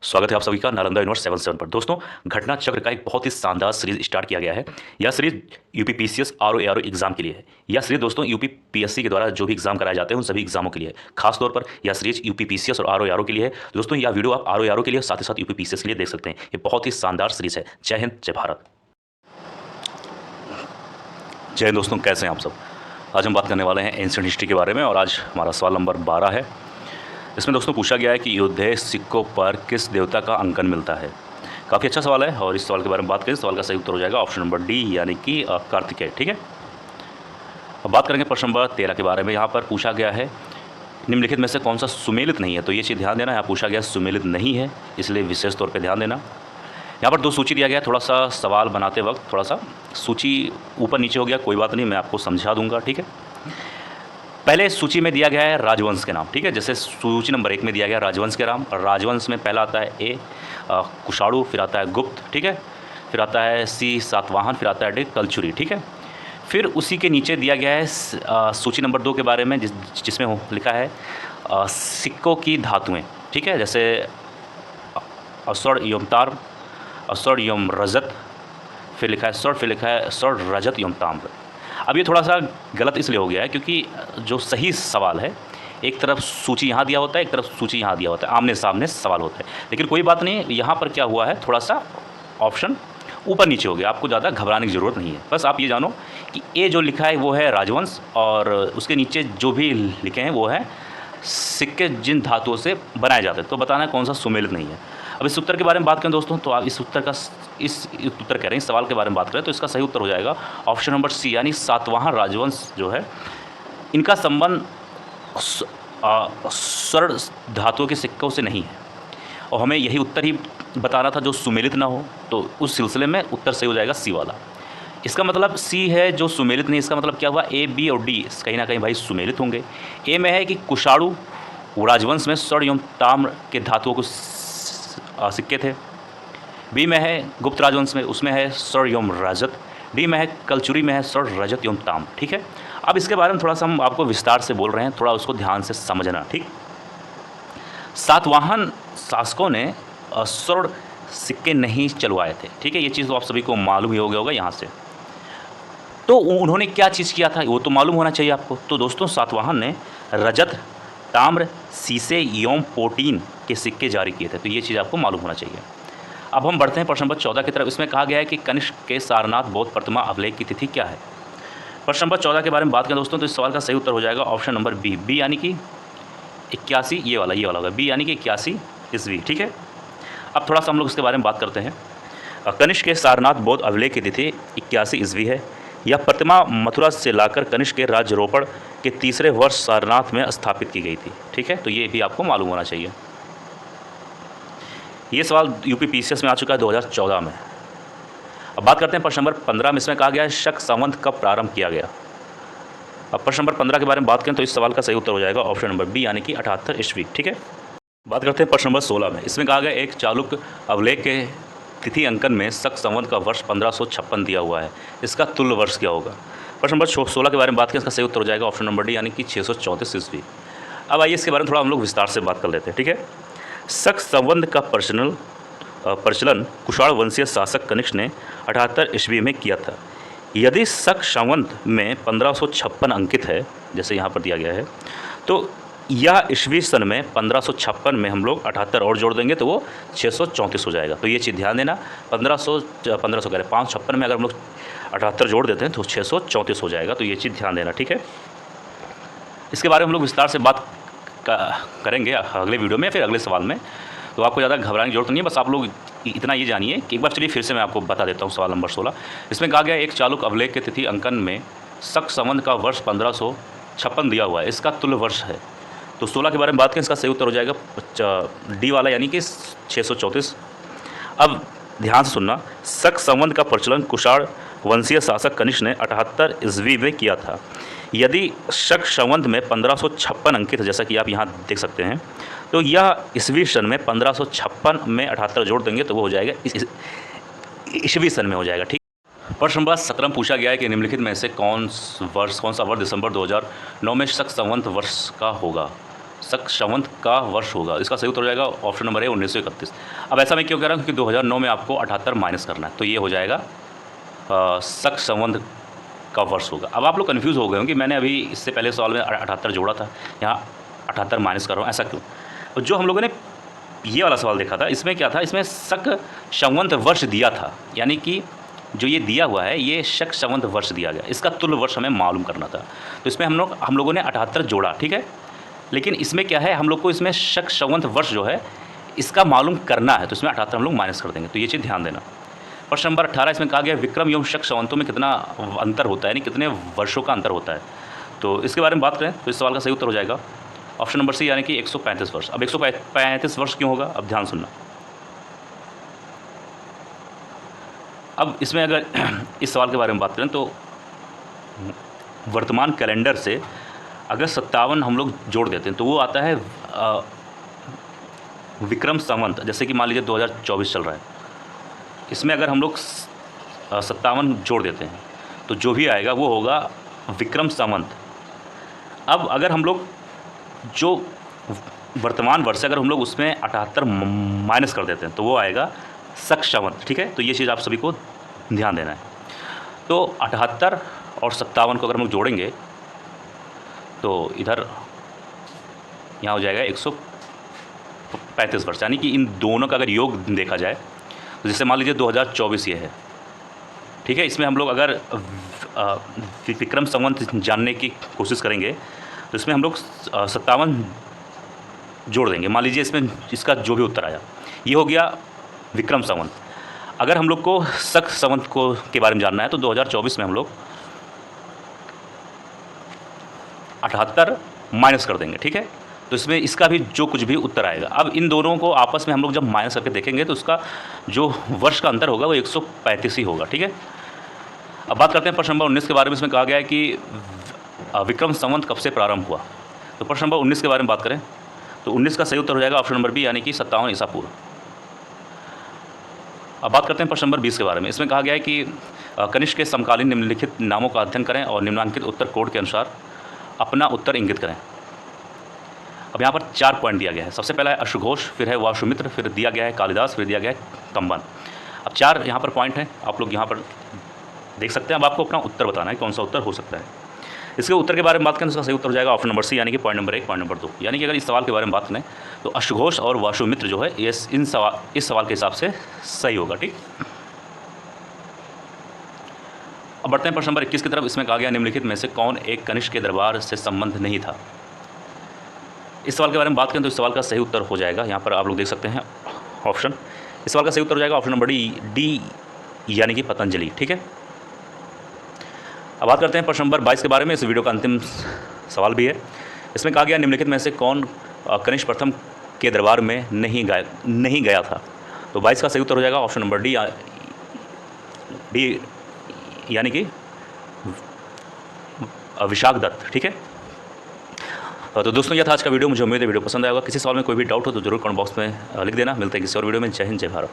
स्वागत है आप सभी का नालंदा यूनिवर्स 77 पर। दोस्तों, घटना चक्र का एक बहुत ही शानदार सीरीज स्टार्ट किया गया है। यह series UP PCS RO exam के लिए है। यह सीरीज दोस्तों यूपी पीएससी के द्वारा जो भी एग्जाम कराए जाते हैं उन सभी एग्जामों के लिए है। खास तौर पर यह सीरीज यूपी पीसीएस और आरओ के लिए है। दोस्तों, यह वीडियो आप आरओ के लिए साथ ही साथ यूपी पीसीएस के लिए देख सकते हैं। ये बहुत ही शानदार सीरीज है। जय हिंद, जय भारत। जय हिंद दोस्तों, कैसे हैं आप सब। आज हम बात करने वाले हैं एंशिएंट हिस्ट्री के बारे में और आज हमारा सवाल नंबर 12 है। इसमें दोस्तों पूछा गया है कि योद्धेय सिक्कों पर किस देवता का अंकन मिलता है। काफ़ी अच्छा सवाल है और इस सवाल के बारे में बात करें। सवाल का सही उत्तर हो जाएगा ऑप्शन नंबर डी, यानी कि कार्तिकेय। ठीक है, अब बात करेंगे प्रश्न नंबर 13 के बारे में। यहाँ पर पूछा गया है निम्नलिखित में से कौन सा सुमेलित नहीं है। तो ये चीज़ ध्यान देना, यहाँ पूछा गया सुमेलित नहीं है, इसलिए विशेष तौर पर ध्यान देना। यहाँ पर दो सूची दिया गया है। थोड़ा सा सवाल बनाते वक्त थोड़ा सा सूची ऊपर नीचे हो गया, कोई बात नहीं, मैं आपको समझा दूंगा। ठीक है, पहले सूची में दिया गया है राजवंश के नाम। ठीक है, जैसे सूची नंबर 1 में दिया गया राजवंश के नाम। राजवंश में पहला आता है ए कुशाणु, फिर आता है गुप्त। ठीक है, फिर आता है सी सातवाहन, फिर आता है डी कलचुरी। ठीक है, फिर उसी के नीचे दिया गया है सूची नंबर 2 के बारे में जिसमें लिखा है सिक्कों की धातुएं। ठीक है, जैसे स्वर्ण एवं ताम्र, स्वर्ण एवं रजत, फिर लिखा है स्वर्ण, फिर लिखा है स्वर्ण रजत एवं ताम्र। अब ये थोड़ा सा गलत इसलिए हो गया है क्योंकि जो सही सवाल है, एक तरफ सूची यहाँ दिया होता है, एक तरफ सूची यहाँ दिया होता है, आमने सामने सवाल होता है। लेकिन कोई बात नहीं, यहाँ पर क्या हुआ है, थोड़ा सा ऑप्शन ऊपर नीचे हो गया। आपको ज़्यादा घबराने की ज़रूरत नहीं है। बस आप ये जानो कि ए जो लिखा है वो है राजवंश और उसके नीचे जो भी लिखे हैं वो है सिक्के जिन धातुओं से बनाए जाते हैं। तो बताना है कौन सा सुमेलित नहीं है। अब इस उत्तर के बारे में बात करें दोस्तों, तो आप इस उत्तर कह रहे हैं, इस सवाल के बारे में बात करें तो इसका सही उत्तर हो जाएगा ऑप्शन नंबर सी, यानी सातवाहन राजवंश जो है, इनका संबंध स्वर्ण धातुओं के सिक्कों से नहीं है। और हमें यही उत्तर ही बताना था जो सुमेलित ना हो, तो उस सिलसिले में उत्तर सही हो जाएगा सी वाला। इसका मतलब सी है जो सुमेलित नहीं। इसका मतलब क्या हुआ, ए बी और डी कहीं ना कहीं भाई सुमेलित होंगे। ए में है कि कुशाणु राजवंश में स्वर्ण एवं ताम्र के धातुओं को सिक्के थे। बी में है गुप्त राजवंश में, उसमें है स्वर्ण एवं रजत। डी में है कलचुरी में है स्वर्ण रजत एवं ताम्र। ठीक है, अब इसके बारे में थोड़ा सा हम आपको विस्तार से बोल रहे हैं, थोड़ा उसको ध्यान से समझना। ठीक, सातवाहन शासकों ने स्वर्ण सिक्के नहीं चलवाए थे। ठीक है, ये चीज़ तो आप सभी को मालूम ही हो गया होगा यहाँ से। तो उन्होंने क्या चीज़ किया था वो तो मालूम होना चाहिए आपको। तो दोस्तों, सातवाहन ने रजत, ताम्र, शीशे एवं पोटीन के सिक्के जारी किए थे। तो ये चीज़ आपको मालूम होना चाहिए। अब हम बढ़ते हैं प्रश्न नंबर 14 की तरफ। इसमें कहा गया है कि कनिष्क के सारनाथ बौद्ध प्रतिमा अभिलेख की तिथि क्या है। प्रश्न नंबर 14 के बारे में बात करें दोस्तों, तो इस सवाल का सही उत्तर हो जाएगा ऑप्शन नंबर बी, बी यानी कि 81, ये वाला होगा बी, यानी कि 81 ईस्वी। ठीक है, अब थोड़ा सा हम लोग इसके बारे में बात करते हैं। कनिष्क के सारनाथ बौद्ध अभिलेख की तिथि 81 ईस्वी है। यह प्रतिमा मथुरा से लाकर कनिष्क के राज्यरोपण के तीसरे वर्ष सारनाथ में स्थापित की गई थी। ठीक है, तो ये भी आपको मालूम होना चाहिए। ये सवाल यूपी पीसीएस में आ चुका है 2014 में। अब बात करते हैं प्रश्न नंबर 15 में। इसमें कहा गया है शक संवत कब प्रारंभ किया गया। अब प्रश्न नंबर 15 के बारे में बात करें तो इस सवाल का सही उत्तर हो जाएगा ऑप्शन नंबर बी, यानी कि 78 ईस्वी। ठीक है, बात करते हैं प्रश्न नंबर 16 में। इसमें कहा गया एक चालुक्य अभिलेख के तिथि अंकन में शक संवत का वर्ष 1556 दिया हुआ है। इसका तुल्य वर्ष क्या होगा। प्रश्न नंबर 16 के बारे में बात करें, इसका सही उत्तर हो जाएगा ऑप्शन नंबर डी, यानी कि 634 ईस्वी। अब आइए इसके बारे में थोड़ा हम लोग विस्तार से बात कर लेते हैं। ठीक है, शक संवत का प्रचलन कुषाण वंशीय शासक कनिष्क ने 78 ईस्वी में किया था। यदि शक संवत में 1556 अंकित है, जैसे यहाँ पर दिया गया है, तो यह ईस्वी सन में 1556 में हम लोग 78 और जोड़ देंगे तो वो 634 हो जाएगा। तो ये चीज़ ध्यान देना, 556 में अगर हम लोग 78 जोड़ देते हैं तो 634 हो जाएगा। तो ये चीज़ ध्यान देना। ठीक है, इसके बारे में हम लोग विस्तार से बात करेंगे अगले वीडियो में, फिर अगले सवाल में। तो आपको ज़्यादा घबराने की जरूरत नहीं है, बस आप लोग इतना ये जानिए कि एक बार चलिए फिर से मैं आपको बता देता हूँ। सवाल नंबर 16 इसमें कहा गया एक चालुक्य अभिलेख के तिथि अंकन में शक संवत का वर्ष 1556 दिया हुआ है। इसका तुल्य वर्ष है। तो 16 के बारे में बात करें, इसका सही उत्तर हो जाएगा डी वाला, यानी कि 634। अब ध्यान से सुनना, शक संवत का प्रचलन कुषाण वंशीय शासक कनिष्क ने 78 ईस्वी में किया था। यदि शक संवत में 1556 अंकित है, जैसा कि आप यहाँ देख सकते हैं, तो यह ईस्वी सन में 1556 में 78 जोड़ देंगे तो वो हो जाएगा ईस्वी सन में हो जाएगा। ठीक, प्रश्न नंबर 17 में पूछा गया है कि निम्नलिखित में से कौन सा वर्ष दिसंबर 2009 में शक संवत वर्ष का होगा। शक संवत का वर्ष होगा? इसका सही उत्तर हो जाएगा ऑप्शन नंबर ए 1931। अब ऐसा मैं क्यों कह रहा हूँ, क्योंकि 2009 में आपको 78 माइनस करना है, तो ये हो जाएगा शक संवत का वर्ष होगा। अब आप लोग कन्फ्यूज़ हो गए हो कि मैंने अभी इससे पहले सवाल में 78 जोड़ा था, यहाँ 78 माइनस कर रहा हूँ, ऐसा क्यों? तो जो हम लोगों ने ये वाला सवाल देखा था, इसमें क्या था, इसमें शक संवत वर्ष दिया था, यानी कि जो ये दिया हुआ है ये शक संवत वर्ष दिया गया, इसका तुल्य वर्ष हमें मालूम करना था। तो इसमें हम लोगों ने 78 जोड़ा, ठीक है, लेकिन इसमें क्या है, हम लोग को इसमें शक संवत वर्ष जो है इसका मालूम करना है, तो इसमें 78 हम लोग माइनस कर देंगे, तो ये चीज़ ध्यान देना। प्रश्न नंबर 18 इसमें कहा गया विक्रम एवं शक संवतों में कितना अंतर होता है, यानी कितने वर्षों का अंतर होता है। तो इसके बारे में बात करें तो इस सवाल का सही उत्तर हो जाएगा ऑप्शन नंबर सी, यानी कि 135 वर्ष। अब 135 वर्ष क्यों होगा, अब ध्यान सुनना। अब इसमें अगर इस सवाल के बारे में बात करें तो वर्तमान कैलेंडर से अगर 57 हम लोग जोड़ देते हैं तो वो आता है विक्रम संवत। जैसे कि मान लीजिए 2024 चल रहा है, इसमें अगर हम लोग 57 जोड़ देते हैं तो जो भी आएगा वो होगा विक्रम संवत। अब अगर हम लोग जो वर्तमान वर्ष है अगर हम लोग उसमें 78 माइनस कर देते हैं तो वो आएगा शक संवत, ठीक है। तो ये चीज़ आप सभी को ध्यान देना है। तो 78 और 57 को अगर हम लोग जोड़ेंगे तो इधर यहाँ हो जाएगा 135 वर्ष, यानी कि इन दोनों का अगर योग देखा जाए तो जैसे मान लीजिए 2024 ये है, ठीक है। इसमें हम लोग अगर विक्रम संवत जानने की कोशिश करेंगे तो इसमें हम लोग 57 जोड़ देंगे। मान लीजिए इसमें इसका जो भी उत्तर आया ये हो गया विक्रम संवत। अगर हम लोग को शक संवत को के बारे में जानना है तो 2024 में हम लोग 78 माइनस कर देंगे, ठीक है। तो इसमें इसका भी जो कुछ भी उत्तर आएगा, अब इन दोनों को आपस में हम लोग जब माइनस करके देखेंगे तो उसका जो वर्ष का अंतर होगा वो 135 ही होगा, ठीक है। अब बात करते हैं प्रश्न नंबर 19 के बारे में। इसमें कहा गया है कि विक्रम संवत कब से प्रारंभ हुआ। तो प्रश्न नंबर 19 के बारे में बात करें तो 19 का सही उत्तर हो जाएगा ऑप्शन नंबर बी, यानी कि 57 ईसा पूर्व। अब बात करते हैं प्रश्न नंबर 20 के बारे में। इसमें कहा गया है कि कनिष्क के समकालीन निम्नलिखित नामों का अध्ययन करें और निम्नांकित उत्तर कोड के अनुसार अपना उत्तर इंगित करें। अब यहाँ पर 4 पॉइंट दिया गया है। सबसे पहला है अश्वघोष, फिर है वासुमित्र, फिर दिया गया है कालिदास, फिर दिया गया है कंबन। अब 4 यहाँ पर पॉइंट हैं, आप लोग यहाँ पर देख सकते हैं। अब आपको अपना उत्तर बताना है कौन सा उत्तर हो सकता है। इसके उत्तर के बारे में बात करें तो इसका सही उत्तर हो जाएगा ऑप्शन नंबर सी, यानी कि पॉइंट नंबर 1, पॉइंट नंबर 2। यानी कि अगर इस सवाल के बारे में बात करें तो अश्वघोष और वासुमित्र जो है इस सवाल के हिसाब से सही होगा, ठीक। अब बढ़ते हैं प्रश्न नंबर 21 की तरफ। इसमें कहा गया निम्नलिखित में से कौन एक कनिष्क के दरबार से संबंध नहीं था। इस सवाल के बारे में बात करें तो इस सवाल का सही उत्तर हो जाएगा, यहाँ पर आप लोग देख सकते हैं ऑप्शन। इस सवाल का सही उत्तर हो जाएगा ऑप्शन नंबर डी, यानी कि पतंजलि, ठीक है। अब बात करते हैं प्रश्न नंबर 22 के बारे में। इस वीडियो का अंतिम सवाल भी है। इसमें कहा गया निम्नलिखित में से कौन कनिष्क प्रथम के दरबार में नहीं गया था। तो 22 का सही उत्तर हो जाएगा ऑप्शन नंबर डी, यानी कि विशाख दत्त, ठीक है। तो दोस्तों यह था आज का वीडियो। मुझे उम्मीद है वीडियो पसंद आएगा। किसी सवाल में कोई भी डाउट हो तो जरूर कमेंट बॉक्स में लिख देना। मिलते हैं किसी और वीडियो में। जय हिंद, जय भारत।